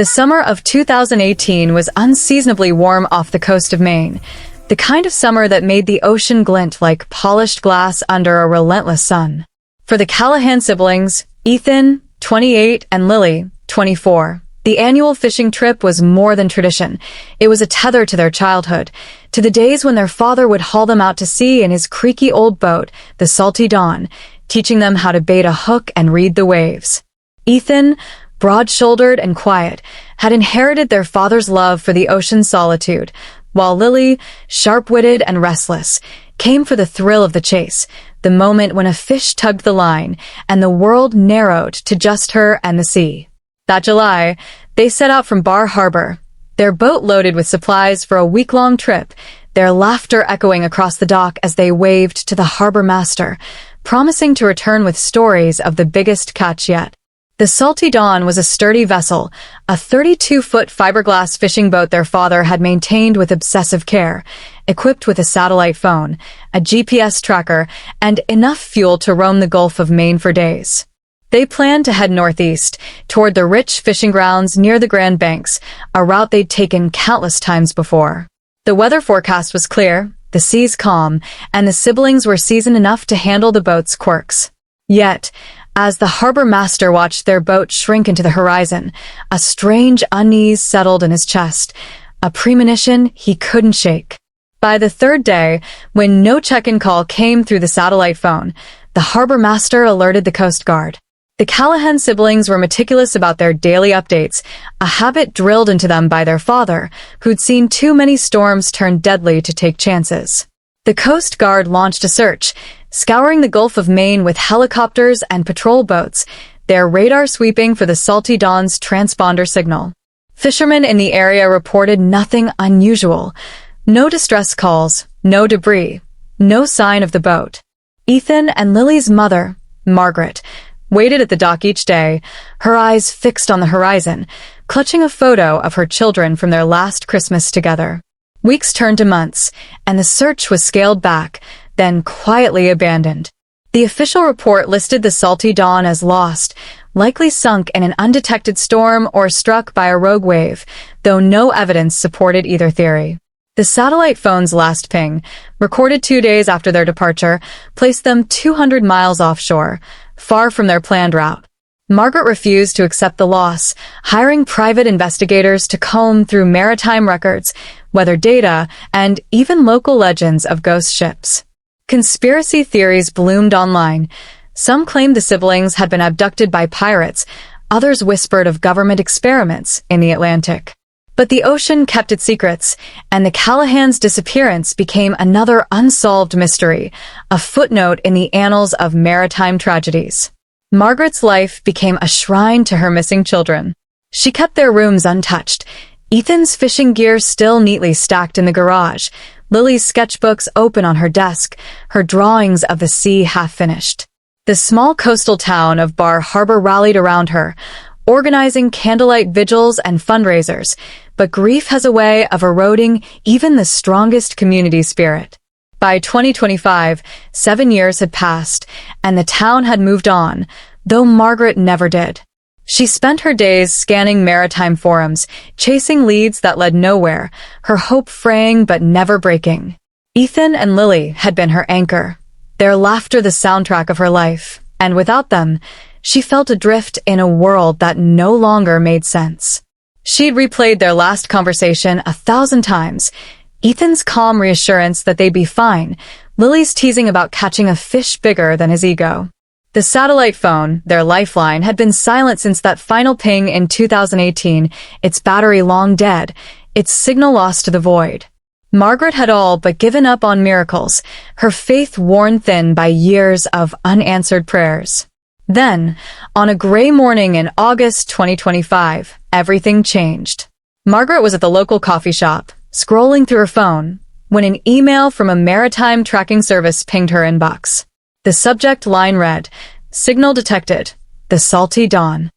The summer of 2018 was unseasonably warm off the coast of Maine, the kind of summer that made the ocean glint like polished glass under a relentless sun. For the Callahan siblings, Ethan, 28, and Lily, 24, the annual fishing trip was more than tradition. It was a tether to their childhood, to the days when their father would haul them out to sea in his creaky old boat, the Salty Dawn, teaching them how to bait a hook and read the waves. Ethan, broad-shouldered and quiet, had inherited their father's love for the ocean's solitude, while Lily, sharp-witted and restless, came for the thrill of the chase, the moment when a fish tugged the line and the world narrowed to just her and the sea. That July, they set out from Bar Harbor, their boat loaded with supplies for a week-long trip, their laughter echoing across the dock as they waved to the harbor master, promising to return with stories of the biggest catch yet. The Salty Dawn was a sturdy vessel, a 32-foot fiberglass fishing boat their father had maintained with obsessive care, equipped with a satellite phone, a GPS tracker, and enough fuel to roam the Gulf of Maine for days. They planned to head northeast, toward the rich fishing grounds near the Grand Banks, a route they'd taken countless times before. The weather forecast was clear, the seas calm, and the siblings were seasoned enough to handle the boat's quirks. Yet, as the harbor master watched their boat shrink into the horizon, a strange unease settled in his chest, a premonition he couldn't shake. By the third day, when no check-in call came through the satellite phone, the harbor master alerted the Coast Guard. The Callahan siblings were meticulous about their daily updates, a habit drilled into them by their father, who'd seen too many storms turn deadly to take chances. The Coast Guard launched a search, scouring the Gulf of Maine with helicopters and patrol boats, their radar sweeping for the Salty Dawn's transponder signal. Fishermen in the area reported nothing unusual. No distress calls, no debris, no sign of the boat. Ethan and Lily's mother, Margaret, waited at the dock each day, her eyes fixed on the horizon, clutching a photo of her children from their last Christmas together. Weeks turned to months, and the search was scaled back, then quietly abandoned. The official report listed the Salty Dawn as lost, likely sunk in an undetected storm or struck by a rogue wave, though no evidence supported either theory. The satellite phone's last ping, recorded 2 days after their departure, placed them 200 miles offshore, far from their planned route. Margaret refused to accept the loss, hiring private investigators to comb through maritime records, weather data, and even local legends of ghost ships. Conspiracy theories bloomed online. Some claimed the siblings had been abducted by pirates, others whispered of government experiments in the Atlantic. But the ocean kept its secrets, and the Callahans' disappearance became another unsolved mystery, a footnote in the annals of maritime tragedies. Margaret's life became a shrine to her missing children. She kept their rooms untouched, Ethan's fishing gear still neatly stacked in the garage, Lily's sketchbooks open on her desk, her drawings of the sea half-finished. The small coastal town of Bar Harbor rallied around her, organizing candlelight vigils and fundraisers, but grief has a way of eroding even the strongest community spirit. By 2025, 7 years had passed, and the town had moved on, though Margaret never did. She spent her days scanning maritime forums, chasing leads that led nowhere, her hope fraying but never breaking. Ethan and Lily had been her anchor, their laughter the soundtrack of her life, and without them, she felt adrift in a world that no longer made sense. She'd replayed their last conversation 1,000 times, Ethan's calm reassurance that they'd be fine, Lily's teasing about catching a fish bigger than his ego. The satellite phone, their lifeline, had been silent since that final ping in 2018, its battery long dead, its signal lost to the void. Margaret had all but given up on miracles, her faith worn thin by years of unanswered prayers. Then, on a gray morning in August 2025, everything changed. Margaret was at the local coffee shop, scrolling through her phone, when an email from a maritime tracking service pinged her inbox. The subject line read, "Signal detected, the Salty Dawn."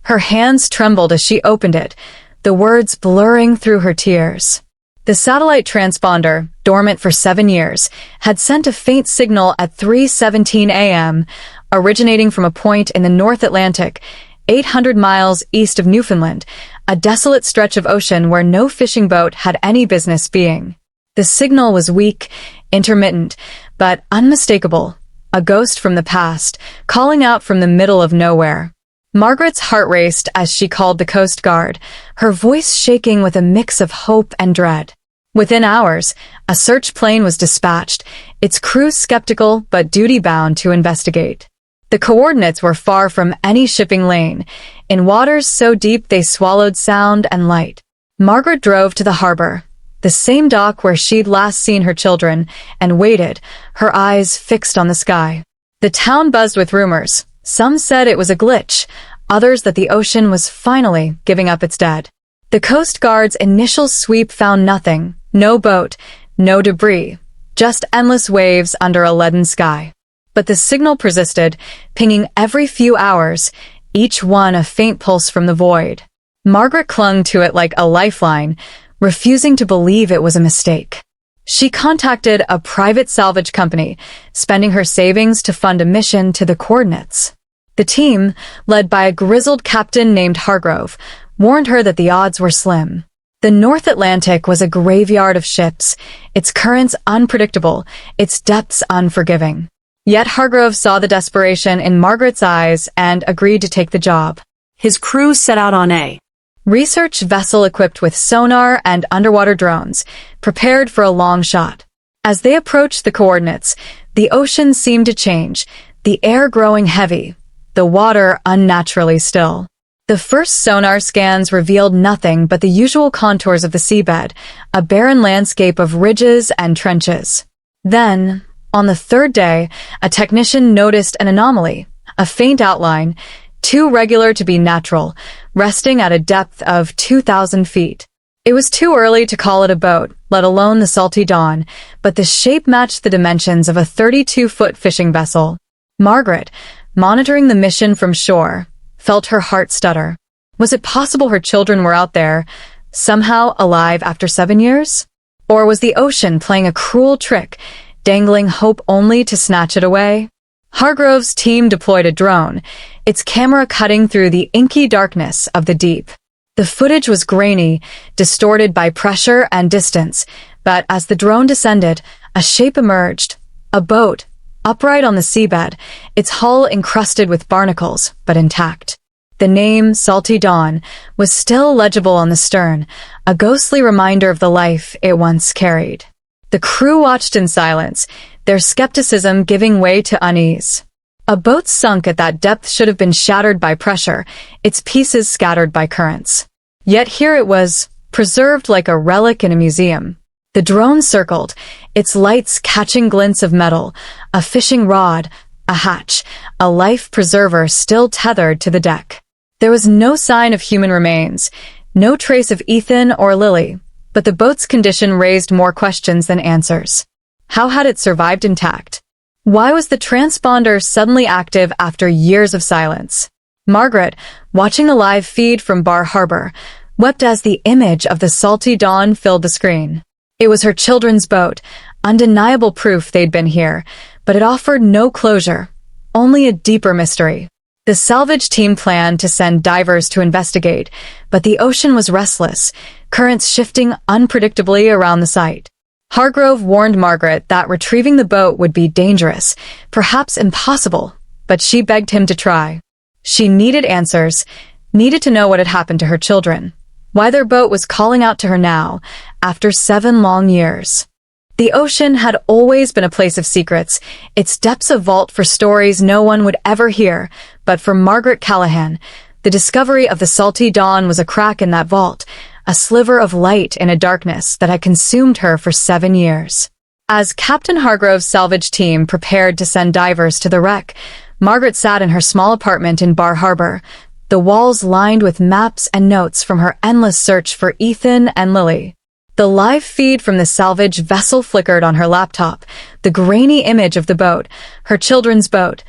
Her hands trembled as she opened it, the words blurring through her tears. The satellite transponder, dormant for 7 years, had sent a faint signal at 3:17 a.m., originating from a point in the North Atlantic, 800 miles east of Newfoundland, a desolate stretch of ocean where no fishing boat had any business being. The signal was weak, intermittent, but unmistakable, a ghost from the past, calling out from the middle of nowhere. Margaret's heart raced as she called the Coast Guard, her voice shaking with a mix of hope and dread. Within hours, a search plane was dispatched, its crew skeptical but duty-bound to investigate. The coordinates were far from any shipping lane, in waters so deep they swallowed sound and light. Margaret drove to the harbor, the same dock where she'd last seen her children, and waited, her eyes fixed on the sky. The town buzzed with rumors. Some said it was a glitch, others that the ocean was finally giving up its dead. The Coast Guard's initial sweep found nothing, no boat, no debris, just endless waves under a leaden sky. But the signal persisted, pinging every few hours, each one a faint pulse from the void. Margaret clung to it like a lifeline, refusing to believe it was a mistake. She contacted a private salvage company, spending her savings to fund a mission to the coordinates. The team, led by a grizzled captain named Hargrove, warned her that the odds were slim. The North Atlantic was a graveyard of ships, its currents unpredictable, its depths unforgiving. Yet Hargrove saw the desperation in Margaret's eyes and agreed to take the job. His crew set out on a research vessel equipped with sonar and underwater drones, prepared for a long shot. As they approached the coordinates, the ocean seemed to change, the air growing heavy, the water unnaturally still. The first sonar scans revealed nothing but the usual contours of the seabed, a barren landscape of ridges and trenches. Then, on the third day, a technician noticed an anomaly, a faint outline, too regular to be natural, resting at a depth of 2,000 feet. It was too early to call it a boat, let alone the Salty Dawn, but the shape matched the dimensions of a 32-foot fishing vessel. Margaret, monitoring the mission from shore, felt her heart stutter. Was it possible her children were out there, somehow alive after 7 years? Or was the ocean playing a cruel trick, dangling hope only to snatch it away? Hargrove's team deployed a drone, its camera cutting through the inky darkness of the deep. The footage was grainy, distorted by pressure and distance, but as the drone descended, a shape emerged. A boat, upright on the seabed, its hull encrusted with barnacles, but intact. The name, Salty Dawn, was still legible on the stern, a ghostly reminder of the life it once carried. The crew watched in silence, their skepticism giving way to unease. A boat sunk at that depth should have been shattered by pressure, its pieces scattered by currents. Yet here it was, preserved like a relic in a museum. The drone circled, its lights catching glints of metal, a fishing rod, a hatch, a life preserver still tethered to the deck. There was no sign of human remains, no trace of Ethan or Lily, but the boat's condition raised more questions than answers. How had it survived intact? Why was the transponder suddenly active after years of silence? Margaret, watching the live feed from Bar Harbor, wept as the image of the Salty Dawn filled the screen. It was her children's boat, undeniable proof they'd been here, but it offered no closure, only a deeper mystery. The salvage team planned to send divers to investigate, but the ocean was restless, currents shifting unpredictably around the site. Hargrove warned Margaret that retrieving the boat would be dangerous, perhaps impossible, but she begged him to try. She needed answers, needed to know what had happened to her children, why their boat was calling out to her now, after 7 long years. The ocean had always been a place of secrets, its depths a vault for stories no one would ever hear, but for Margaret Callahan, the discovery of the Salty Dawn was a crack in that vault, a sliver of light in a darkness that had consumed her for 7 years. As Captain Hargrove's salvage team prepared to send divers to the wreck, Margaret sat in her small apartment in Bar Harbor, the walls lined with maps and notes from her endless search for Ethan and Lily. The live feed from the salvage vessel flickered on her laptop, the grainy image of the boat, her children's boat,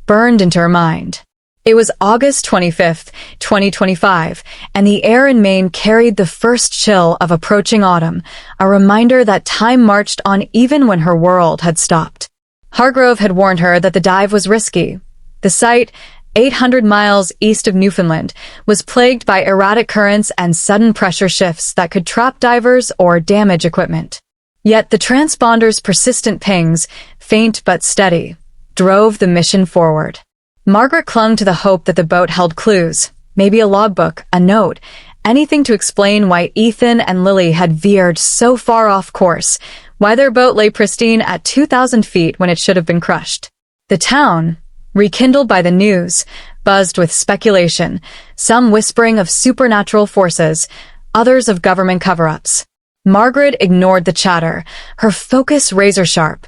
burned into her mind. It was August 25th, 2025, and the air in Maine carried the first chill of approaching autumn, a reminder that time marched on even when her world had stopped. Hargrove had warned her that the dive was risky. The site, 800 miles east of Newfoundland, was plagued by erratic currents and sudden pressure shifts that could trap divers or damage equipment. Yet the transponder's persistent pings, faint but steady, drove the mission forward. Margaret clung to the hope that the boat held clues, maybe a logbook, a note, anything to explain why Ethan and Lily had veered so far off course, why their boat lay pristine at 2,000 feet when it should have been crushed. The town, rekindled by the news, buzzed with speculation, some whispering of supernatural forces, others of government cover-ups. Margaret ignored the chatter, her focus razor-sharp.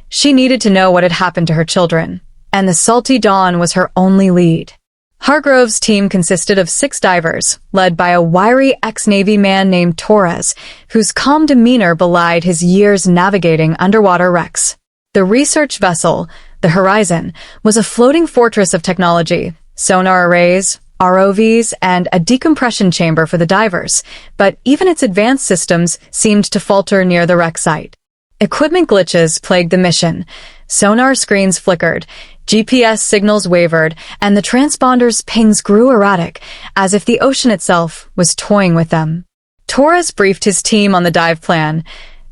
She needed to know what had happened to her children, and the salty dawn was her only lead. Hargrove's team consisted of 6 divers, led by a wiry ex-Navy man named Torres, whose calm demeanor belied his years navigating underwater wrecks. The research vessel, the Horizon, was a floating fortress of technology, sonar arrays, ROVs, and a decompression chamber for the divers, but even its advanced systems seemed to falter near the wreck site. Equipment glitches plagued the mission. Sonar screens flickered, GPS signals wavered, and the transponder's pings grew erratic, as if the ocean itself was toying with them. Torres briefed his team on the dive plan.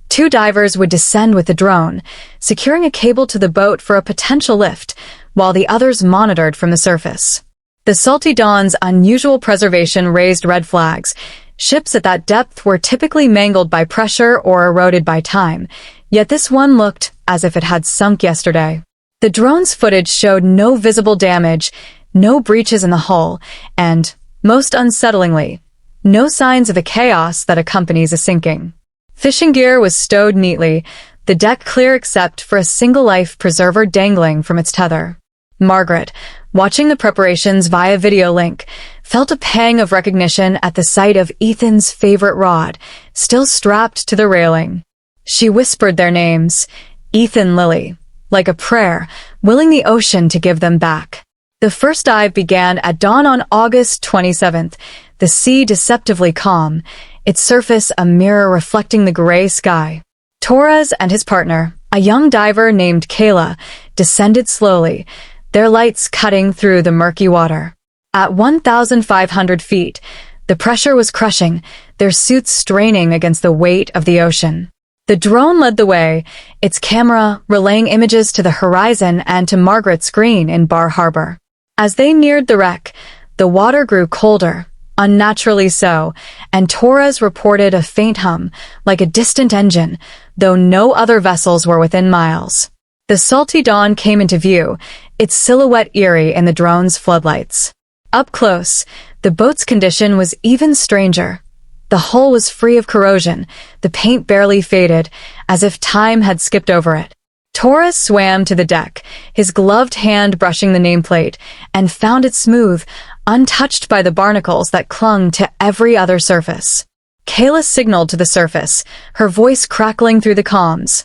2 divers would descend with the drone, securing a cable to the boat for a potential lift, while the others monitored from the surface. The Salty Dawn's unusual preservation raised red flags. Ships at that depth were typically mangled by pressure or eroded by time, yet this one looked as if it had sunk yesterday. The drone's footage showed no visible damage, no breaches in the hull, and, most unsettlingly, no signs of the chaos that accompanies a sinking. Fishing gear was stowed neatly, the deck clear except for a single life preserver dangling from its tether. Margaret, watching the preparations via video link, felt a pang of recognition at the sight of Ethan's favorite rod, still strapped to the railing. She whispered their names, Ethan, Lily, like a prayer, willing the ocean to give them back. The first dive began at dawn on August 27th, the sea deceptively calm, its surface a mirror reflecting the gray sky. Torres and his partner, a young diver named Kayla, descended slowly, their lights cutting through the murky water. At 1,500 feet, the pressure was crushing, their suits straining against the weight of the ocean. The drone led the way, its camera relaying images to the Horizon and to Margaret's screen in Bar Harbor. As they neared the wreck, the water grew colder, unnaturally so, and Torres reported a faint hum, like a distant engine, though no other vessels were within miles. The Salty Dawn came into view, its silhouette eerie in the drone's floodlights. Up close, the boat's condition was even stranger. The hull was free of corrosion, the paint barely faded, as if time had skipped over it. Torres swam to the deck, his gloved hand brushing the nameplate, and found it smooth, untouched by the barnacles that clung to every other surface. Kayla signaled to the surface, her voice crackling through the comms.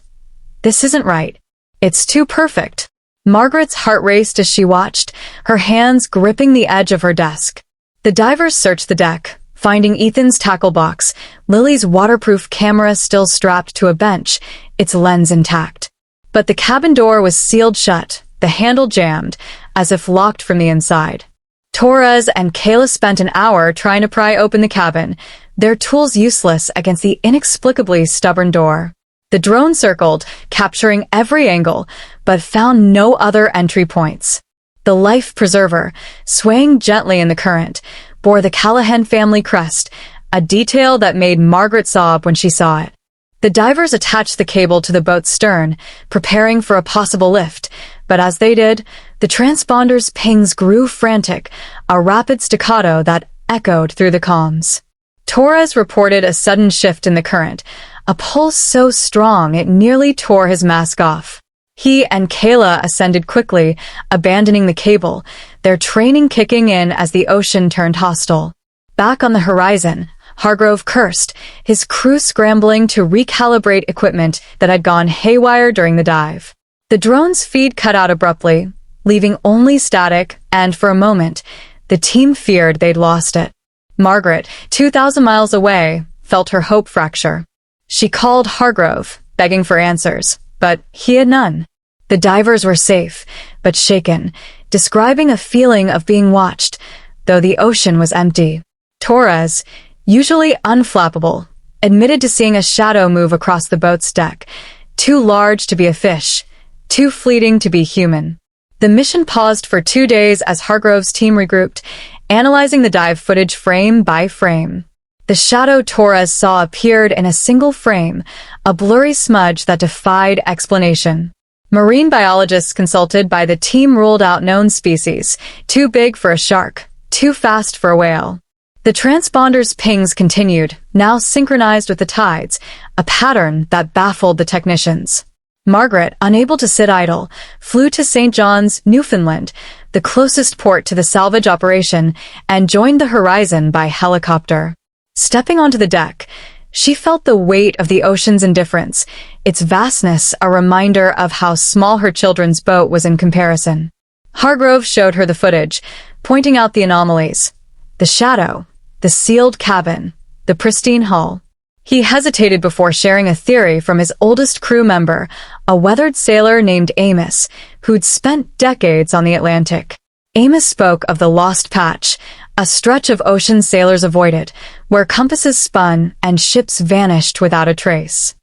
"This isn't right. It's too perfect." Margaret's heart raced as she watched, her hands gripping the edge of her desk. The divers searched the deck, finding Ethan's tackle box, Lily's waterproof camera still strapped to a bench, its lens intact. But the cabin door was sealed shut, the handle jammed, as if locked from the inside. Torres and Kayla spent an hour trying to pry open the cabin, their tools useless against the inexplicably stubborn door. The drone circled, capturing every angle, but found no other entry points. The life preserver, swaying gently in the current, bore the Callahan family crest, a detail that made Margaret sob when she saw it. The divers attached the cable to the boat's stern, preparing for a possible lift, but as they did, the transponder's pings grew frantic, a rapid staccato that echoed through the comms. Torres reported a sudden shift in the current, a pulse so strong it nearly tore his mask off. He and Kayla ascended quickly, abandoning the cable, their training kicking in as the ocean turned hostile. Back on the Horizon, Hargrove cursed, his crew scrambling to recalibrate equipment that had gone haywire during the dive. The drone's feed cut out abruptly, leaving only static, and for a moment, the team feared they'd lost it. Margaret, 2,000 miles away, felt her hope fracture. She called Hargrove, begging for answers, but he had none. The divers were safe, but shaken, describing a feeling of being watched, though the ocean was empty. Torres, usually unflappable, admitted to seeing a shadow move across the boat's deck, too large to be a fish, too fleeting to be human. The mission paused for 2 days as Hargrove's team regrouped, analyzing the dive footage frame by frame. The shadow Torres saw appeared in a single frame, a blurry smudge that defied explanation. Marine biologists consulted by the team ruled out known species, too big for a shark, too fast for a whale. The transponder's pings continued, now synchronized with the tides, a pattern that baffled the technicians. Margaret, unable to sit idle, flew to St. John's, Newfoundland, the closest port to the salvage operation, and joined the horizon by helicopter. Stepping onto the deck, she felt the weight of the ocean's indifference, its vastness a reminder of how small her children's boat was in comparison. Hargrove showed her the footage, pointing out the anomalies. The shadow, the sealed cabin, the pristine hull. He hesitated before sharing a theory from his oldest crew member, a weathered sailor named Amos, who'd spent decades on the Atlantic. Amos spoke of the lost patch, a stretch of ocean sailors avoided, where compasses spun and ships vanished without a trace.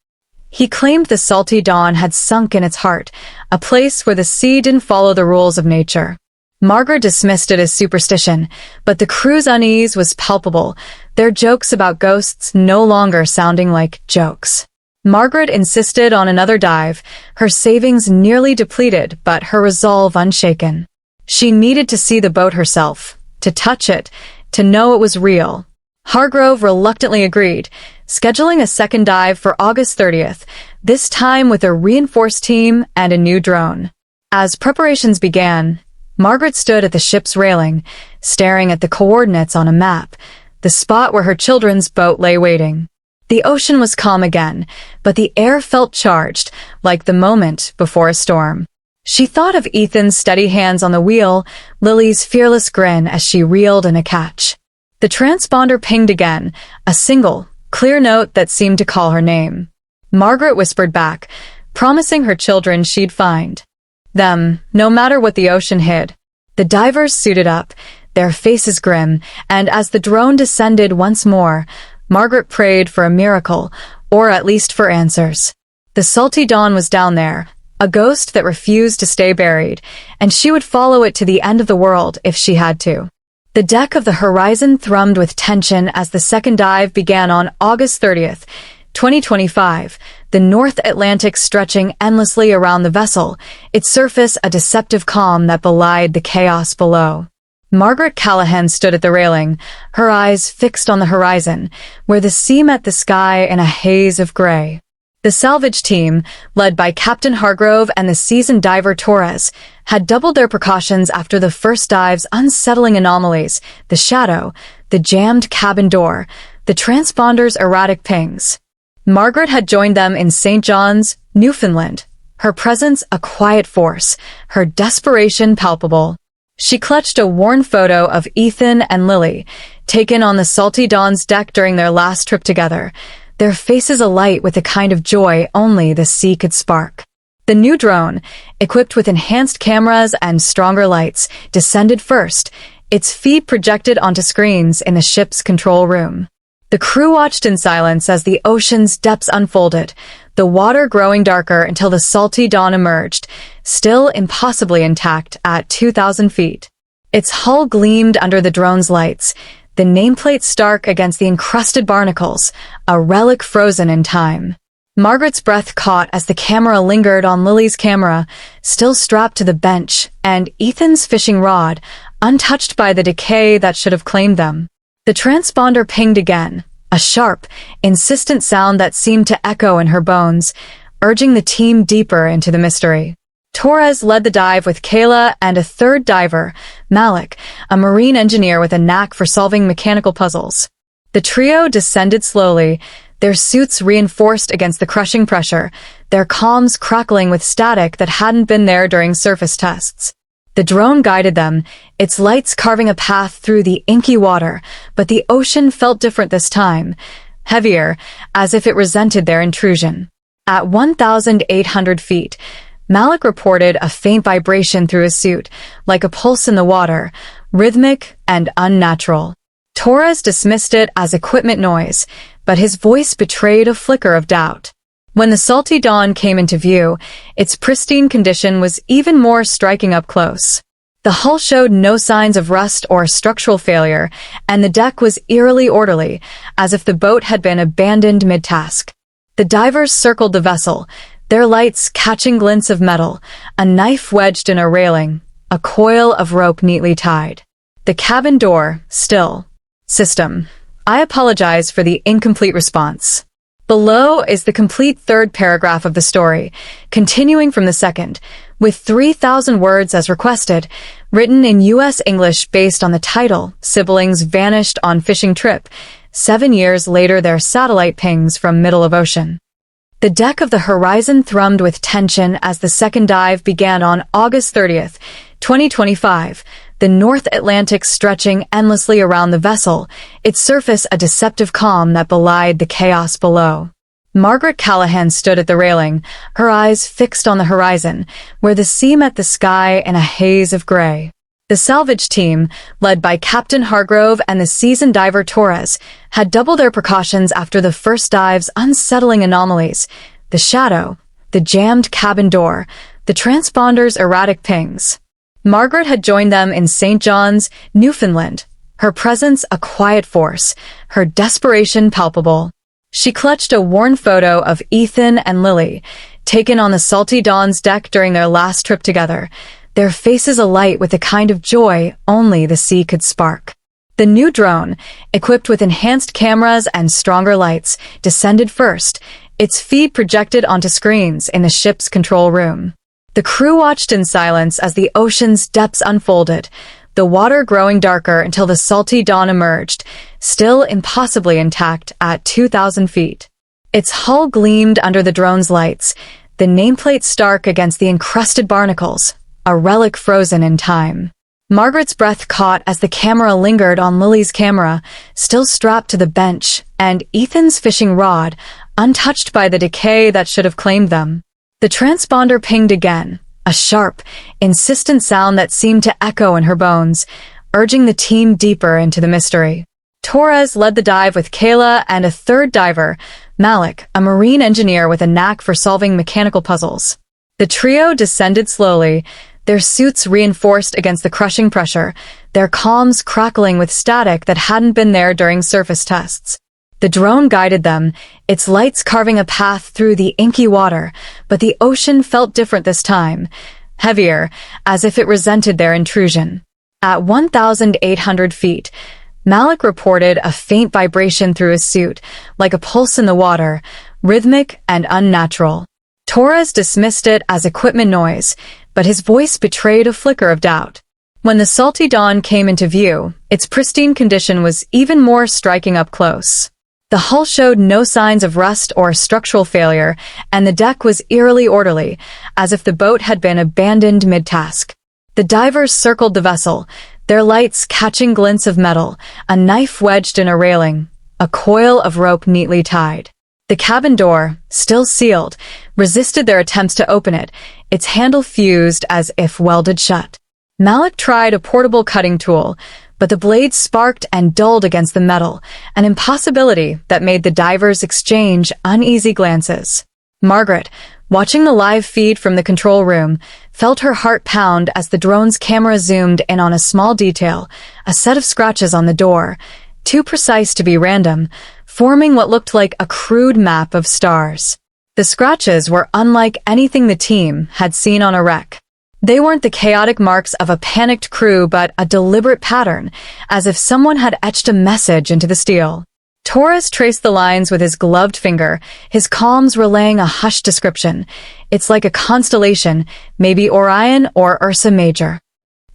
He claimed the salty dawn had sunk in its heart, a place where the sea didn't follow the rules of nature. Margaret dismissed it as superstition, but the crew's unease was palpable, their jokes about ghosts no longer sounding like jokes. Margaret insisted on another dive, her savings nearly depleted but her resolve unshaken. She needed to see the boat herself, to touch it, to know it was real. Hargrove reluctantly agreed, scheduling a second dive for August 30th, this time with a reinforced team and a new drone. As preparations began, Margaret stood at the ship's railing, staring at the coordinates on a map, the spot where her children's boat lay waiting. The ocean was calm again, but the air felt charged, like the moment before a storm. She thought of Ethan's steady hands on the wheel, Lily's fearless grin as she reeled in a catch. The transponder pinged again, a single, clear note that seemed to call her name. Margaret whispered back, promising her children she'd find them, no matter what the ocean hid. The divers suited up, their faces grim, and as the drone descended once more, Margaret prayed for a miracle, or at least for answers. The salty dawn was down there, a ghost that refused to stay buried, and she would follow it to the end of the world if she had to. The deck of the Horizon thrummed with tension as the second dive began on August 30th, 2025, the North Atlantic stretching endlessly around the vessel, its surface a deceptive calm that belied the chaos below. Margaret Callahan stood at the railing, her eyes fixed on the horizon, where the sea met the sky in a haze of gray. The salvage team, led by Captain Hargrove and the seasoned diver Torres, had doubled their precautions after the first dive's unsettling anomalies, the shadow, the jammed cabin door, the transponder's erratic pings. Margaret had joined them in St. John's, Newfoundland, her presence a quiet force, her desperation palpable. She clutched a worn photo of Ethan and Lily, taken on the salty dawn's deck during their last trip together, their faces alight with the kind of joy only the sea could spark. The new drone, equipped with enhanced cameras and stronger lights, descended first, its feed projected onto screens in the ship's control room. The crew watched in silence as the ocean's depths unfolded, the water growing darker until the salty dawn emerged, still impossibly intact at 2,000 feet. Its hull gleamed under the drone's lights, the nameplate stark against the encrusted barnacles, a relic frozen in time. Margaret's breath caught as the camera lingered on Lily's camera, still strapped to the bench, and Ethan's fishing rod, untouched by the decay that should have claimed them. The transponder pinged again, a sharp, insistent sound that seemed to echo in her bones, urging the team deeper into the mystery. Torres led the dive with Kayla and a third diver, Malik, a marine engineer with a knack for solving mechanical puzzles. The trio descended slowly, their suits reinforced against the crushing pressure, their comms crackling with static that hadn't been there during surface tests. The drone guided them, its lights carving a path through the inky water, but the ocean felt different this time, heavier, as if it resented their intrusion. At 1,800 feet, Malik reported a faint vibration through his suit, like a pulse in the water, rhythmic and unnatural. Torres dismissed it as equipment noise, but his voice betrayed a flicker of doubt. When the salty dawn came into view, its pristine condition was even more striking up close. The hull showed no signs of rust or structural failure, and the deck was eerily orderly, as if the boat had been abandoned mid-task. The divers circled the vessel, their lights catching glints of metal, a knife wedged in a railing, a coil of rope neatly tied. The cabin door, still. System. I apologize for the incomplete response. Below is the complete third paragraph of the story, continuing from the second, with 3,000 words as requested, written in U.S. English based on the title, Siblings Vanished on Fishing Trip. 7 years later their satellite pings from middle of ocean. The deck of the Horizon thrummed with tension as the second dive began on August 30th, 2025, the North Atlantic stretching endlessly around the vessel, its surface a deceptive calm that belied the chaos below. Margaret Callahan stood at the railing, her eyes fixed on the horizon, where the sea met the sky in a haze of gray. The salvage team, led by Captain Hargrove and the seasoned diver Torres, had doubled their precautions after the first dive's unsettling anomalies: the shadow, the jammed cabin door, the transponder's erratic pings. Margaret had joined them in St. John's, Newfoundland, her presence a quiet force, her desperation palpable. She clutched a worn photo of Ethan and Lily, taken on the Salty Dawn's deck during their last trip together, their faces alight with the kind of joy only the sea could spark. The new drone, equipped with enhanced cameras and stronger lights, descended first, its feed projected onto screens in the ship's control room. The crew watched in silence as the ocean's depths unfolded, the water growing darker until the Salty Dawn emerged, still impossibly intact at 2,000 feet. Its hull gleamed under the drone's lights, the nameplate stark against the encrusted barnacles, a relic frozen in time. Margaret's breath caught as the camera lingered on Lily's camera, still strapped to the bench, and Ethan's fishing rod, untouched by the decay that should have claimed them. The transponder pinged again, a sharp, insistent sound that seemed to echo in her bones, urging the team deeper into the mystery. Torres led the dive with Kayla and a third diver, Malik, a marine engineer with a knack for solving mechanical puzzles. The trio descended slowly, their suits reinforced against the crushing pressure, their comms crackling with static that hadn't been there during surface tests. The drone guided them, its lights carving a path through the inky water, but the ocean felt different this time, heavier, as if it resented their intrusion. At 1,800 feet, Malik reported a faint vibration through his suit, like a pulse in the water, rhythmic and unnatural. Torres dismissed it as equipment noise, but his voice betrayed a flicker of doubt. When the Salty Dawn came into view, its pristine condition was even more striking up close. The hull showed no signs of rust or structural failure, and the deck was eerily orderly, as if the boat had been abandoned mid-task. The divers circled the vessel, their lights catching glints of metal, a knife wedged in a railing, a coil of rope neatly tied. The cabin door, still sealed, resisted their attempts to open it, its handle fused as if welded shut. Malik tried a portable cutting tool, but the blade sparked and dulled against the metal, an impossibility that made the divers exchange uneasy glances. Margaret, watching the live feed from the control room, felt her heart pound as the drone's camera zoomed in on a small detail, a set of scratches on the door, too precise to be random, forming what looked like a crude map of stars. The scratches were unlike anything the team had seen on a wreck. They weren't the chaotic marks of a panicked crew but a deliberate pattern, as if someone had etched a message into the steel. Torres traced the lines with his gloved finger, his comms relaying a hushed description. It's like a constellation, maybe Orion or Ursa Major.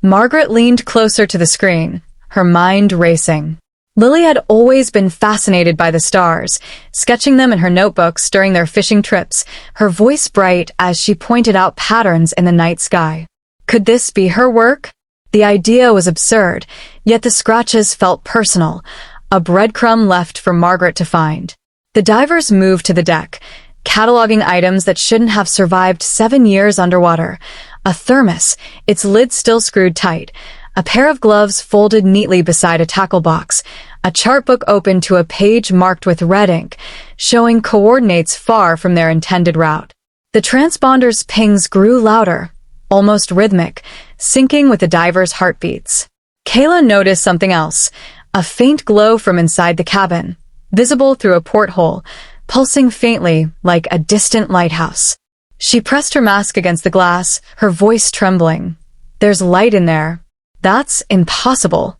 Margaret leaned closer to the screen, her mind racing. Lily had always been fascinated by the stars, sketching them in her notebooks during their fishing trips, her voice bright as she pointed out patterns in the night sky. Could this be her work? The idea was absurd, yet the scratches felt personal, a breadcrumb left for Margaret to find. The divers moved to the deck, cataloging items that shouldn't have survived 7 years underwater. A thermos, its lid still screwed tight. A pair of gloves folded neatly beside a tackle box. A chart book open to a page marked with red ink, showing coordinates far from their intended route. The transponder's pings grew louder, almost rhythmic, syncing with the diver's heartbeats. Kayla noticed something else, a faint glow from inside the cabin, visible through a porthole, pulsing faintly like a distant lighthouse. She pressed her mask against the glass, her voice trembling. "There's light in there." "That's impossible."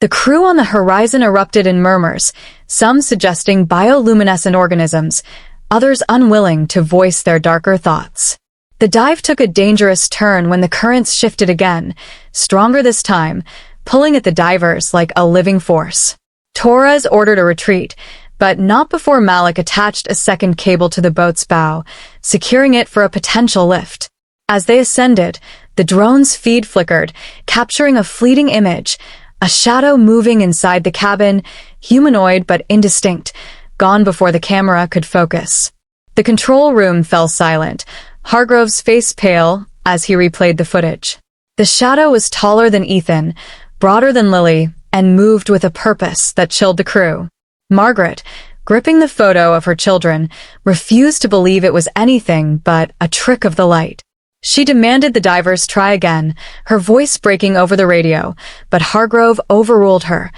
The crew on the horizon erupted in murmurs, some suggesting bioluminescent organisms, others unwilling to voice their darker thoughts. The dive took a dangerous turn when the currents shifted again, stronger this time, pulling at the divers like a living force. Torres ordered a retreat, but not before Malik attached a second cable to the boat's bow, securing it for a potential lift. As they ascended, the drone's feed flickered, capturing a fleeting image, a shadow moving inside the cabin, humanoid but indistinct, gone before the camera could focus. The control room fell silent, Hargrove's face pale as he replayed the footage. The shadow was taller than Ethan, broader than Lily, and moved with a purpose that chilled the crew. Margaret, gripping the photo of her children, refused to believe it was anything but a trick of the light. She demanded the divers try again, her voice breaking over the radio, but Hargrove overruled her.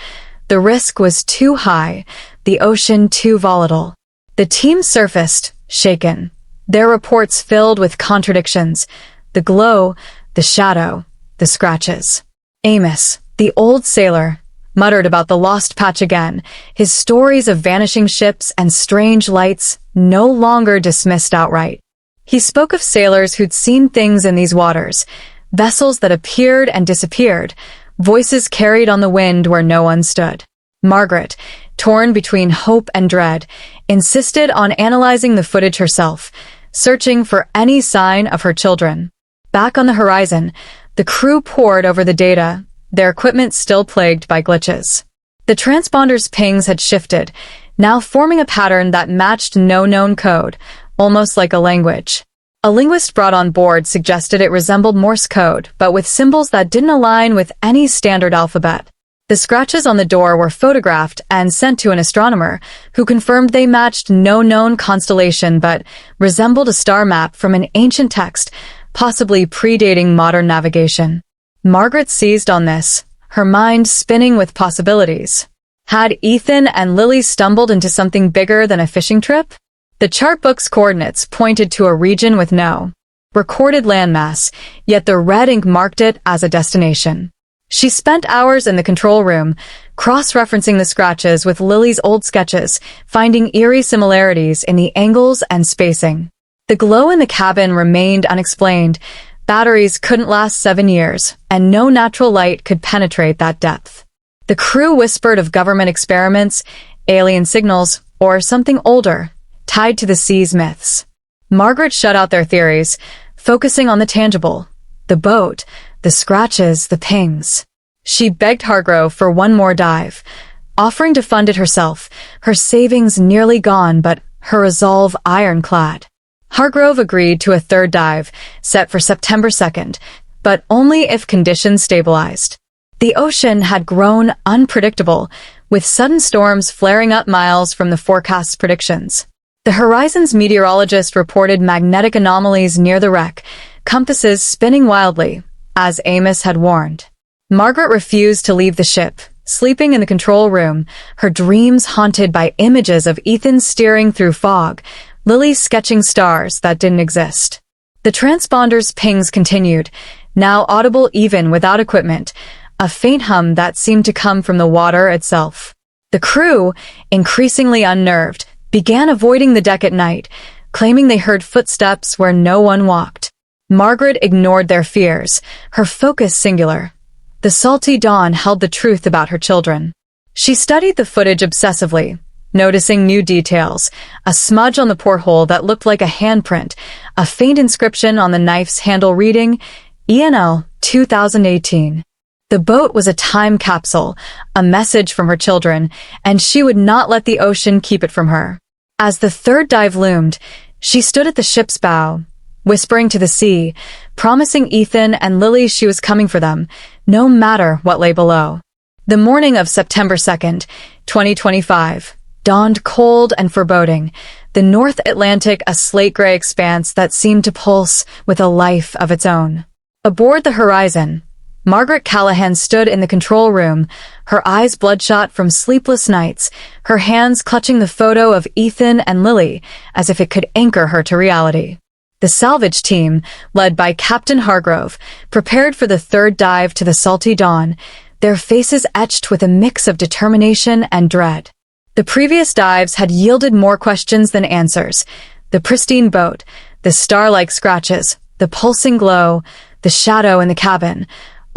The risk was too high, the ocean too volatile. The team surfaced, shaken, their reports filled with contradictions. The glow, the shadow, the scratches. Amos, the old sailor, muttered about the lost patch again, his stories of vanishing ships and strange lights no longer dismissed outright. He spoke of sailors who'd seen things in these waters, vessels that appeared and disappeared, voices carried on the wind where no one stood. Margaret, torn between hope and dread, insisted on analyzing the footage herself, searching for any sign of her children. Back on the horizon, the crew pored over the data, their equipment still plagued by glitches. The transponder's pings had shifted, now forming a pattern that matched no known code, almost like a language. A linguist brought on board suggested it resembled Morse code, but with symbols that didn't align with any standard alphabet. The scratches on the door were photographed and sent to an astronomer, who confirmed they matched no known constellation but resembled a star map from an ancient text, possibly predating modern navigation. Margaret seized on this, her mind spinning with possibilities. Had Ethan and Lily stumbled into something bigger than a fishing trip? The chart book's coordinates pointed to a region with no recorded landmass, yet the red ink marked it as a destination. She spent hours in the control room, cross-referencing the scratches with Lily's old sketches, finding eerie similarities in the angles and spacing. The glow in the cabin remained unexplained. Batteries couldn't last 7 years, and no natural light could penetrate that depth. The crew whispered of government experiments, alien signals, or something older, tied to the sea's myths. Margaret shut out their theories, focusing on the tangible, the boat, the scratches, the pings. She begged Hargrove for one more dive, offering to fund it herself, her savings nearly gone but her resolve ironclad. Hargrove agreed to a third dive, set for September 2nd, but only if conditions stabilized. The ocean had grown unpredictable, with sudden storms flaring up miles from the forecast's predictions. The Horizon's meteorologist reported magnetic anomalies near the wreck, compasses spinning wildly, as Amos had warned. Margaret refused to leave the ship, sleeping in the control room, her dreams haunted by images of Ethan steering through fog, Lily sketching stars that didn't exist. The transponder's pings continued, now audible even without equipment, a faint hum that seemed to come from the water itself. The crew, increasingly unnerved, began avoiding the deck at night, claiming they heard footsteps where no one walked. Margaret ignored their fears, her focus singular. The salty dawn held the truth about her children. She studied the footage obsessively, noticing new details, a smudge on the porthole that looked like a handprint, a faint inscription on the knife's handle reading, ENL 2018. The boat was a time capsule, a message from her children, and she would not let the ocean keep it from her. As the third dive loomed, She stood at the ship's bow, whispering to the sea, promising Ethan and Lily she was coming for them, no matter what lay below. The morning of September 2nd, 2025, dawned cold and foreboding, the North Atlantic a slate-gray expanse that seemed to pulse with a life of its own. Aboard the Horizon, Margaret Callahan stood in the control room, her eyes bloodshot from sleepless nights, her hands clutching the photo of Ethan and Lily as if it could anchor her to reality. The salvage team, led by Captain Hargrove, prepared for the third dive to the salty dawn, their faces etched with a mix of determination and dread. The previous dives had yielded more questions than answers. The pristine boat, the star-like scratches, the pulsing glow, the shadow in the cabin,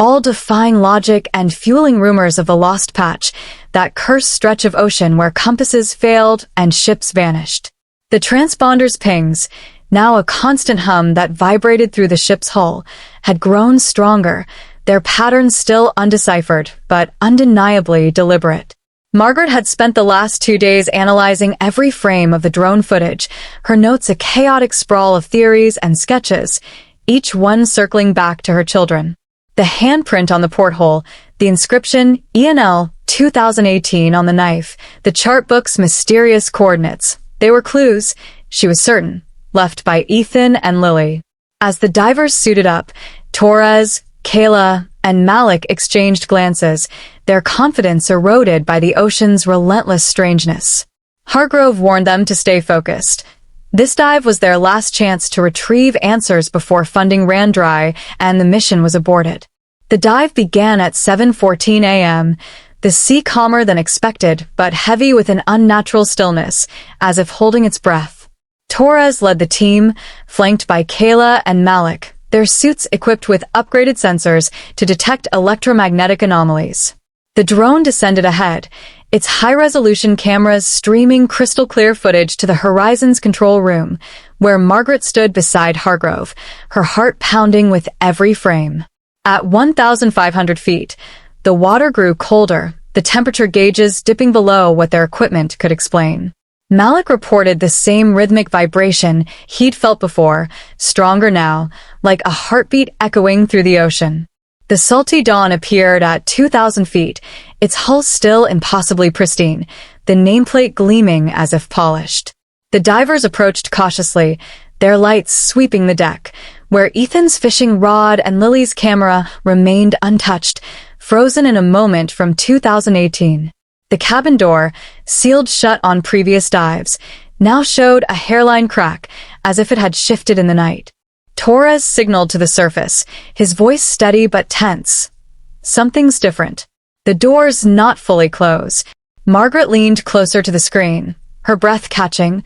all defying logic and fueling rumors of the lost patch, that cursed stretch of ocean where compasses failed and ships vanished. The transponder's pings, now a constant hum that vibrated through the ship's hull, had grown stronger, their patterns still undeciphered, but undeniably deliberate. Margaret had spent the last 2 days analyzing every frame of the drone footage, her notes a chaotic sprawl of theories and sketches, each one circling back to her children. The handprint on the porthole, the inscription ENL 2018 on the knife, the chart book's mysterious coordinates. They were clues, she was certain, left by Ethan and Lily. As the divers suited up, Torres, Kayla, and Malik exchanged glances, their confidence eroded by the ocean's relentless strangeness. Hargrove warned them to stay focused. This dive was their last chance to retrieve answers before funding ran dry and the mission was aborted. The dive began at 7:14 a.m., the sea calmer than expected, but heavy with an unnatural stillness, as if holding its breath. Torres led the team, flanked by Kayla and Malik, their suits equipped with upgraded sensors to detect electromagnetic anomalies. The drone descended ahead, its high-resolution cameras streaming crystal-clear footage to the Horizon's control room, where Margaret stood beside Hargrove, her heart pounding with every frame. At 1,500 feet, the water grew colder, the temperature gauges dipping below what their equipment could explain. Malik reported the same rhythmic vibration he'd felt before, stronger now, like a heartbeat echoing through the ocean. The salty dawn appeared at 2,000 feet, its hull still impossibly pristine, the nameplate gleaming as if polished. The divers approached cautiously, their lights sweeping the deck, where Ethan's fishing rod and Lily's camera remained untouched, frozen in a moment from 2018. The cabin door, sealed shut on previous dives, now showed a hairline crack, as if it had shifted in the night. Torres signaled to the surface, his voice steady but tense. Something's different. The door's not fully closed. Margaret leaned closer to the screen, her breath catching.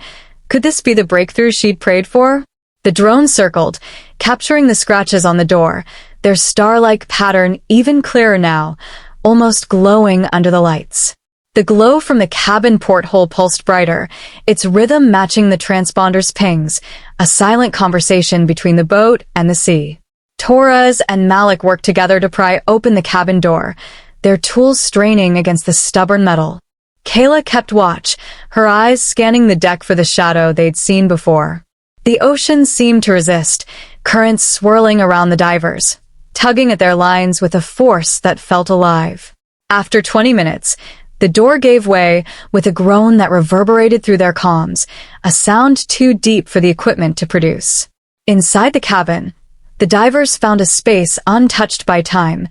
Could this be the breakthrough she'd prayed for? The drone circled, capturing the scratches on the door, their star-like pattern even clearer now, almost glowing under the lights. The glow from the cabin porthole pulsed brighter, its rhythm matching the transponder's pings, a silent conversation between the boat and the sea. Torres and Malik worked together to pry open the cabin door, their tools straining against the stubborn metal. Kayla kept watch, her eyes scanning the deck for the shadow they'd seen before. The ocean seemed to resist, currents swirling around the divers, tugging at their lines with a force that felt alive. After 20 minutes, the door gave way with a groan that reverberated through their comms, a sound too deep for the equipment to produce. Inside the cabin, the divers found a space untouched by time.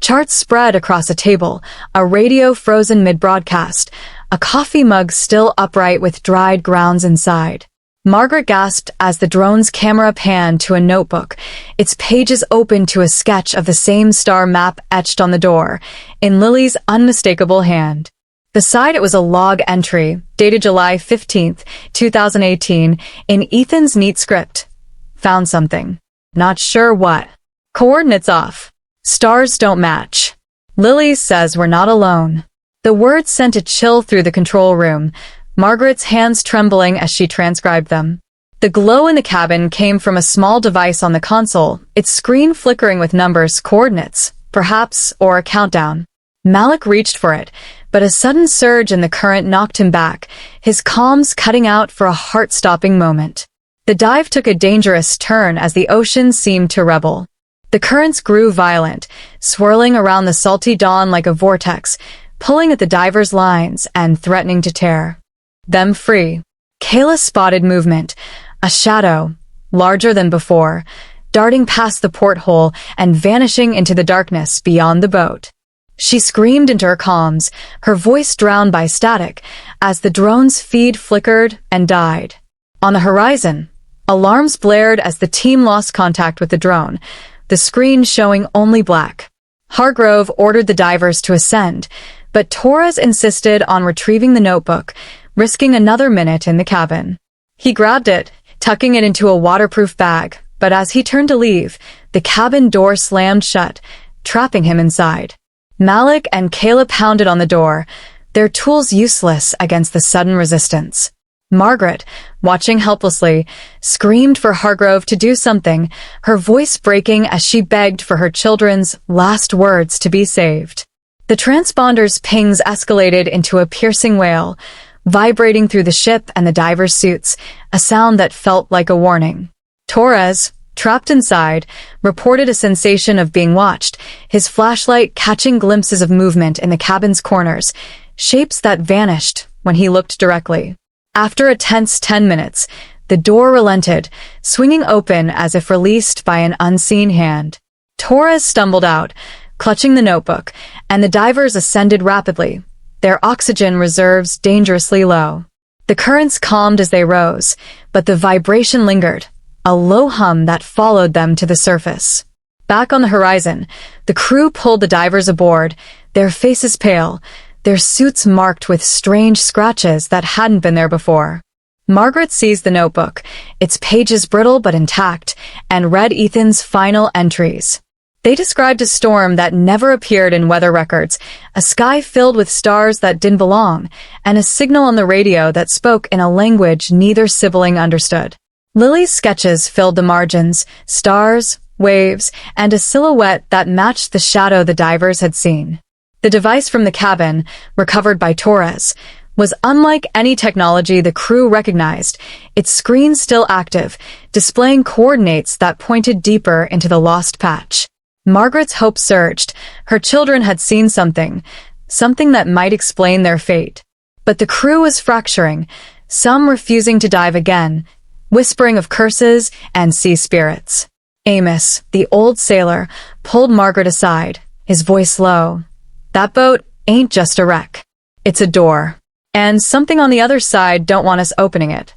Charts spread across a table, a radio frozen mid-broadcast, a coffee mug still upright with dried grounds inside. Margaret gasped as the drone's camera panned to a notebook, its pages open to a sketch of the same star map etched on the door, in Lily's unmistakable hand. Beside it was a log entry, dated July 15th, 2018, in Ethan's neat script. Found something. Not sure what. Coordinates off. Stars don't match. Lily says we're not alone. The words sent a chill through the control room, Margaret's hands trembling as she transcribed them. The glow in the cabin came from a small device on the console, its screen flickering with numbers, coordinates, perhaps, or a countdown. Malik reached for it, but a sudden surge in the current knocked him back, his comms cutting out for a heart-stopping moment. The dive took a dangerous turn as the ocean seemed to rebel. The currents grew violent, swirling around the salty dawn like a vortex, pulling at the divers' lines and threatening to tear them free. Kayla spotted movement, a shadow, larger than before, darting past the porthole and vanishing into the darkness beyond the boat. She screamed into her comms, her voice drowned by static, as the drone's feed flickered and died. On the horizon, alarms blared as the team lost contact with the drone, the screen showing only black. Hargrove ordered the divers to ascend, but Torres insisted on retrieving the notebook, risking another minute in the cabin. He grabbed it, tucking it into a waterproof bag, but as he turned to leave, the cabin door slammed shut, trapping him inside. Malik and Kayla pounded on the door, their tools useless against the sudden resistance. Margaret, watching helplessly, screamed for Hargrove to do something, her voice breaking as she begged for her children's last words to be saved. The transponder's pings escalated into a piercing wail, vibrating through the ship and the divers' suits, a sound that felt like a warning. Torres, trapped inside, reported a sensation of being watched, his flashlight catching glimpses of movement in the cabin's corners, shapes that vanished when he looked directly. After a tense 10 minutes, the door relented, swinging open as if released by an unseen hand. Torres stumbled out, clutching the notebook, and the divers ascended rapidly, their oxygen reserves dangerously low. The currents calmed as they rose, but the vibration lingered, a low hum that followed them to the surface. Back on the horizon, the crew pulled the divers aboard, their faces pale, their suits marked with strange scratches that hadn't been there before. Margaret seized the notebook, its pages brittle but intact, and read Ethan's final entries. They described a storm that never appeared in weather records, a sky filled with stars that didn't belong, and a signal on the radio that spoke in a language neither sibling understood. Lily's sketches filled the margins, stars, waves, and a silhouette that matched the shadow the divers had seen. The device from the cabin, recovered by Torres, was unlike any technology the crew recognized, its screen still active, displaying coordinates that pointed deeper into the lost patch. Margaret's hope surged. Her children had seen something that might explain their fate. But the crew was fracturing, some refusing to dive again, whispering of curses and sea spirits. Amos, the old sailor, pulled Margaret aside, his voice low. That boat ain't just a wreck. It's a door. And something on the other side don't want us opening it.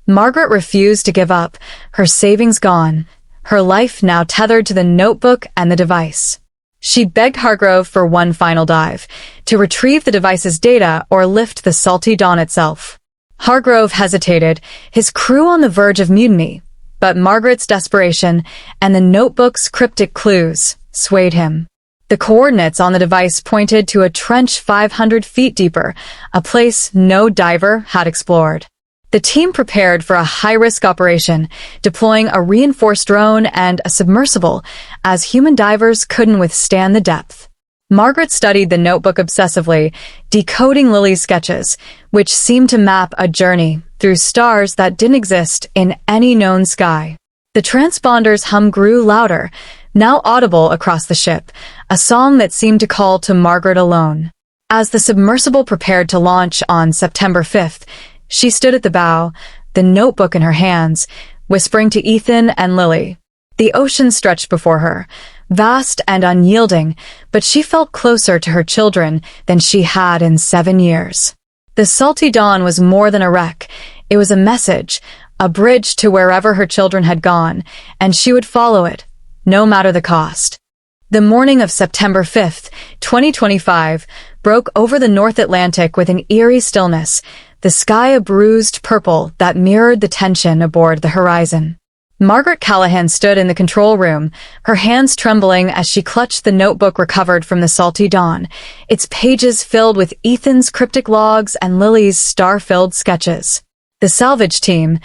Margaret refused to give up, her savings gone, her life now tethered to the notebook and the device. She begged Hargrove for one final dive, to retrieve the device's data or lift the salty dawn itself. Hargrove hesitated, his crew on the verge of mutiny, but Margaret's desperation and the notebook's cryptic clues swayed him. The coordinates on the device pointed to a trench 500 feet deeper, a place no diver had explored. The team prepared for a high-risk operation, deploying a reinforced drone and a submersible, as human divers couldn't withstand the depth. Margaret studied the notebook obsessively, decoding Lily's sketches, which seemed to map a journey through stars that didn't exist in any known sky. The transponder's hum grew louder, now audible across the ship, a song that seemed to call to Margaret alone. As the submersible prepared to launch on September 5th, she stood at the bow, the notebook in her hands, whispering to Ethan and Lily. The ocean stretched before her, vast and unyielding, but she felt closer to her children than she had in 7 years. The salty dawn was more than a wreck. It was a message, a bridge to wherever her children had gone, and she would follow it, no matter the cost. The morning of September 5th, 2025, broke over the North Atlantic with an eerie stillness, the sky a bruised purple that mirrored the tension aboard the horizon. Margaret Callahan stood in the control room, her hands trembling as she clutched the notebook recovered from the salty dawn, its pages filled with Ethan's cryptic logs and Lily's star-filled sketches. The salvage team,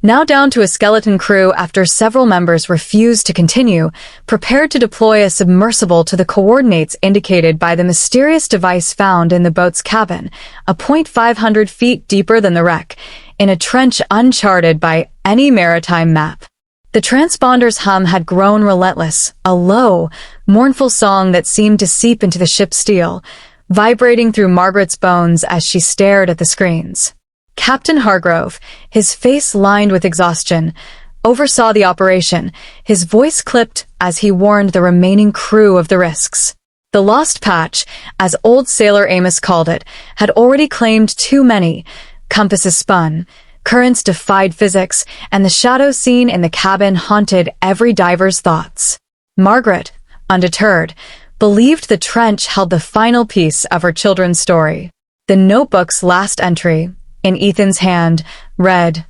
now down to a skeleton crew after several members refused to continue, prepared to deploy a submersible to the coordinates indicated by the mysterious device found in the boat's cabin, a point 500 feet deeper than the wreck, in a trench uncharted by any maritime map. The transponder's hum had grown relentless, a low, mournful song that seemed to seep into the ship's steel, vibrating through Margaret's bones as she stared at the screens. Captain Hargrove, his face lined with exhaustion, oversaw the operation, his voice clipped as he warned the remaining crew of the risks. The lost patch, as old sailor Amos called it, had already claimed too many. Compasses spun, currents defied physics, and the shadow seen in the cabin haunted every diver's thoughts. Margaret, undeterred, believed the trench held the final piece of her children's story. The notebook's last entry, in Ethan's hand, read,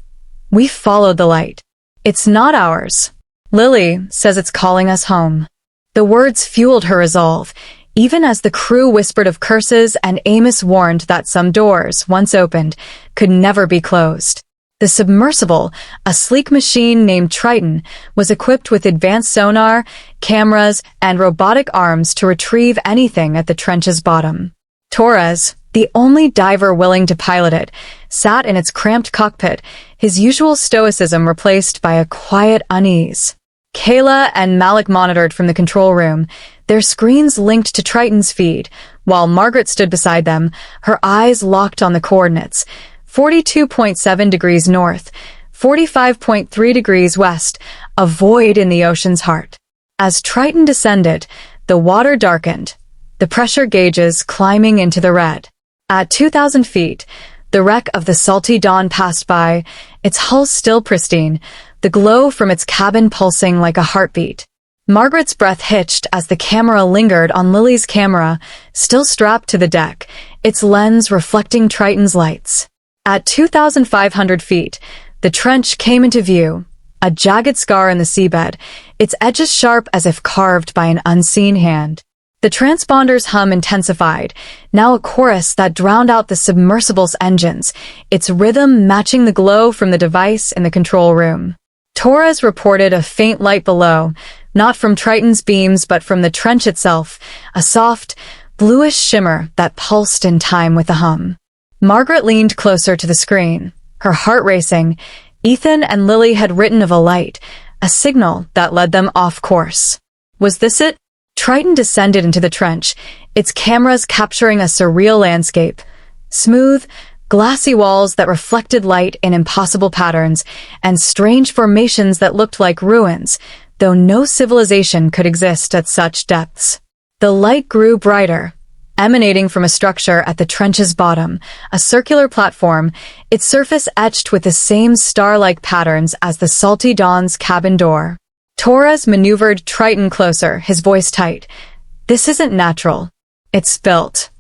"We followed the light. It's not ours. Lily says it's calling us home." The words fueled her resolve, even as the crew whispered of curses and Amos warned that some doors, once opened, could never be closed. The submersible, a sleek machine named Triton, was equipped with advanced sonar, cameras, and robotic arms to retrieve anything at the trench's bottom. Torres, the only diver willing to pilot it, sat in its cramped cockpit, his usual stoicism replaced by a quiet unease. Kayla and Malik monitored from the control room, their screens linked to Triton's feed, while Margaret stood beside them, her eyes locked on the coordinates, 42.7 degrees north, 45.3 degrees west, a void in the ocean's heart. As Triton descended, the water darkened, the pressure gauges climbing into the red. At 2,000 feet, the wreck of the Salty Dawn passed by, its hull still pristine, the glow from its cabin pulsing like a heartbeat. Margaret's breath hitched as the camera lingered on Lily's camera, still strapped to the deck, its lens reflecting Triton's lights. At 2,500 feet, the trench came into view, a jagged scar in the seabed, its edges sharp as if carved by an unseen hand. The transponder's hum intensified, now a chorus that drowned out the submersible's engines, its rhythm matching the glow from the device in the control room. Torres reported a faint light below, not from Triton's beams but from the trench itself, a soft, bluish shimmer that pulsed in time with the hum. Margaret leaned closer to the screen, her heart racing. Ethan and Lily had written of a light, a signal that led them off course. Was this it? Triton descended into the trench, its cameras capturing a surreal landscape. Smooth, glassy walls that reflected light in impossible patterns, and strange formations that looked like ruins, though no civilization could exist at such depths. The light grew brighter, emanating from a structure at the trench's bottom, a circular platform, its surface etched with the same star-like patterns as the Salty Dawn's cabin door. Torres maneuvered Triton closer, his voice tight. "This isn't natural. It's built."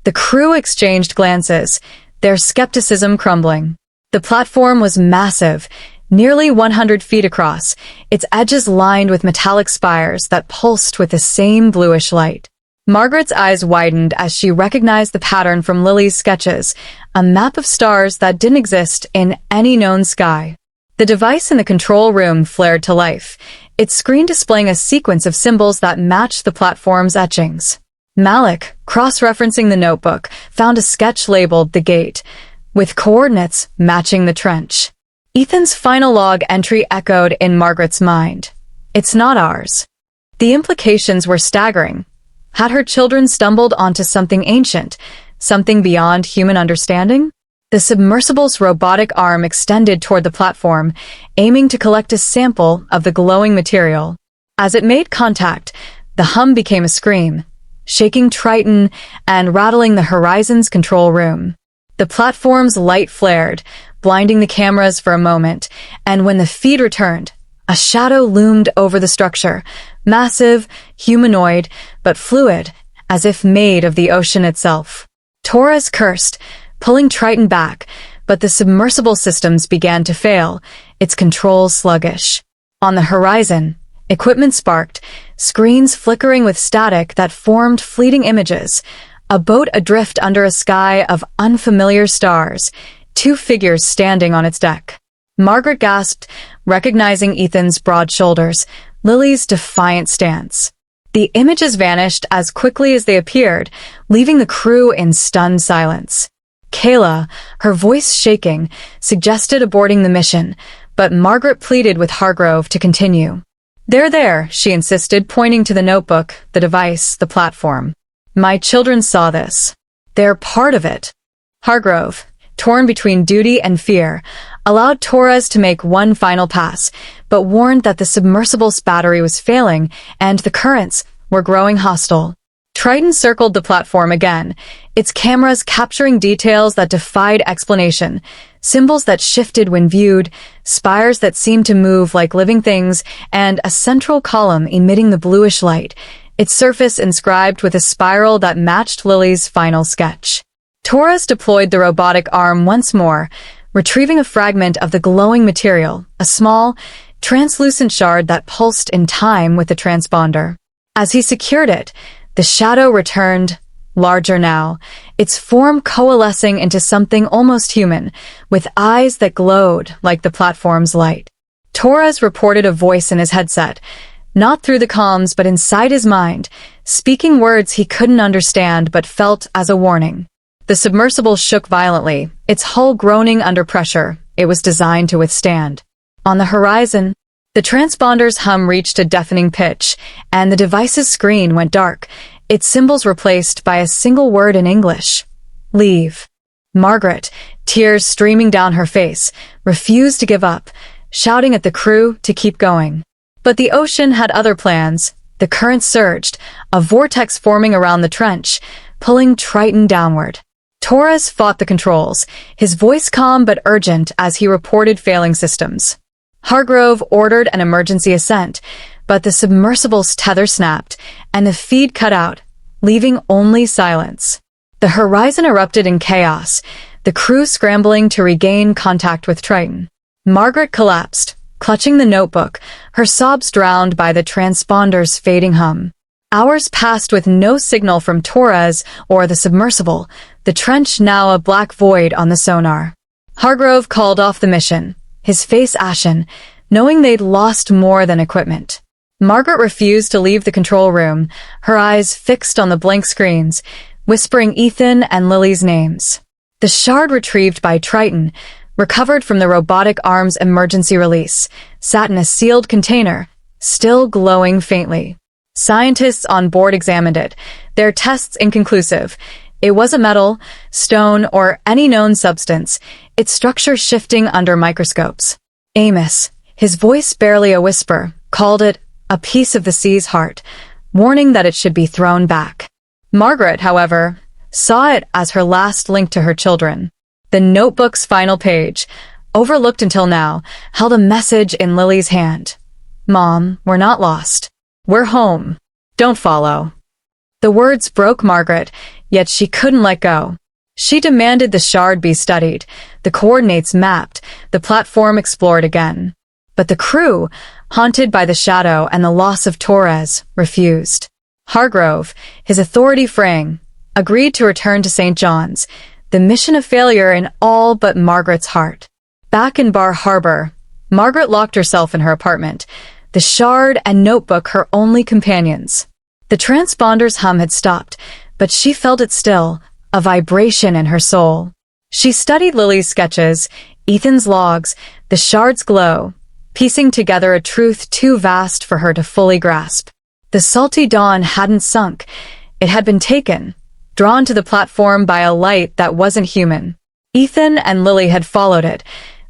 The crew exchanged glances, their skepticism crumbling. The platform was massive, nearly 100 feet across, its edges lined with metallic spires that pulsed with the same bluish light. Margaret's eyes widened as she recognized the pattern from Lily's sketches, a map of stars that didn't exist in any known sky. The device in the control room flared to life, its screen displaying a sequence of symbols that matched the platform's etchings. Malik, cross-referencing the notebook, found a sketch labeled "The Gate," with coordinates matching the trench. Ethan's final log entry echoed in Margaret's mind. "It's not ours." The implications were staggering. Had her children stumbled onto something ancient, something beyond human understanding? The submersible's robotic arm extended toward the platform, aiming to collect a sample of the glowing material. As it made contact, the hum became a scream, shaking Triton and rattling the Horizon's control room. The platform's light flared, blinding the cameras for a moment, and when the feed returned, a shadow loomed over the structure, massive, humanoid, but fluid, as if made of the ocean itself. Torres cursed, pulling Triton back, but the submersible systems began to fail, its controls sluggish. On the horizon, equipment sparked, screens flickering with static that formed fleeting images, a boat adrift under a sky of unfamiliar stars, two figures standing on its deck. Margaret gasped, recognizing Ethan's broad shoulders, Lily's defiant stance. The images vanished as quickly as they appeared, leaving the crew in stunned silence. Kayla, her voice shaking, suggested aborting the mission, but Margaret pleaded with Hargrove to continue. "They're there," she insisted, pointing to the notebook, the device, the platform. "My children saw this. They're part of it." Hargrove, torn between duty and fear, allowed Torres to make one final pass, but warned that the submersible's battery was failing and the currents were growing hostile. Triton circled the platform again, its cameras capturing details that defied explanation, symbols that shifted when viewed, spires that seemed to move like living things, and a central column emitting the bluish light, its surface inscribed with a spiral that matched Lily's final sketch. Torres deployed the robotic arm once more, retrieving a fragment of the glowing material, a small, translucent shard that pulsed in time with the transponder. As he secured it, the shadow returned, larger now, its form coalescing into something almost human, with eyes that glowed like the platform's light. Torres reported a voice in his headset, not through the comms but inside his mind, speaking words he couldn't understand but felt as a warning. The submersible shook violently, its hull groaning under pressure it was designed to withstand. On the horizon, the transponder's hum reached a deafening pitch, and the device's screen went dark, its symbols replaced by a single word in English. "Leave." Margaret, tears streaming down her face, refused to give up, shouting at the crew to keep going. But the ocean had other plans. The current surged, a vortex forming around the trench, pulling Triton downward. Torres fought the controls, his voice calm but urgent as he reported failing systems. Hargrove ordered an emergency ascent, but the submersible's tether snapped, and the feed cut out, leaving only silence. The horizon erupted in chaos, the crew scrambling to regain contact with Triton. Margaret collapsed, clutching the notebook, her sobs drowned by the transponder's fading hum. Hours passed with no signal from Torres or the submersible, the trench now a black void on the sonar. Hargrove called off the mission, his face ashen, knowing they'd lost more than equipment. Margaret refused to leave the control room, her eyes fixed on the blank screens, whispering Ethan and Lily's names. The shard retrieved by Triton, recovered from the robotic arm's emergency release, sat in a sealed container, still glowing faintly. Scientists on board examined it, their tests inconclusive. It wasn't metal, stone, or any known substance, its structure shifting under microscopes. Amos, his voice barely a whisper, called it a piece of the sea's heart, warning that it should be thrown back. Margaret, however, saw it as her last link to her children. The notebook's final page, overlooked until now, held a message in Lily's hand. "Mom, we're not lost. We're home. Don't follow." The words broke Margaret, yet she couldn't let go. She demanded the shard be studied, the coordinates mapped, the platform explored again. But the crew, haunted by the shadow and the loss of Torres, refused. Hargrove, his authority fraying, agreed to return to St. John's, the mission a failure in all but Margaret's heart. Back in Bar Harbor, Margaret locked herself in her apartment, the shard and notebook her only companions. The transponder's hum had stopped, but she felt it still, a vibration in her soul. She studied Lily's sketches, Ethan's logs, the shard's glow, piecing together a truth too vast for her to fully grasp. The salty dawn hadn't sunk. It had been taken, drawn to the platform by a light that wasn't human. Ethan and Lily had followed it,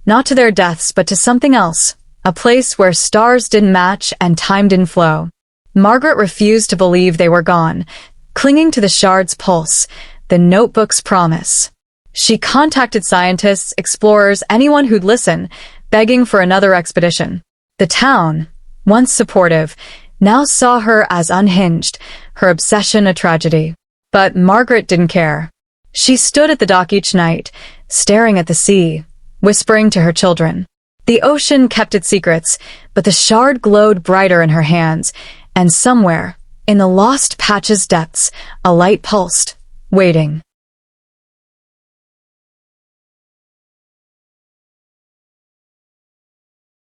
not to their deaths but to something else, a place where stars didn't match and time didn't flow. Margaret refused to believe they were gone, clinging to the shard's pulse, the notebook's promise. She contacted scientists, explorers, anyone who'd listen, begging for another expedition. The town, once supportive, now saw her as unhinged, her obsession a tragedy. But Margaret didn't care. She stood at the dock each night, staring at the sea, whispering to her children. The ocean kept its secrets, but the shard glowed brighter in her hands, and somewhere, in the lost patch's depths, a light pulsed, waiting.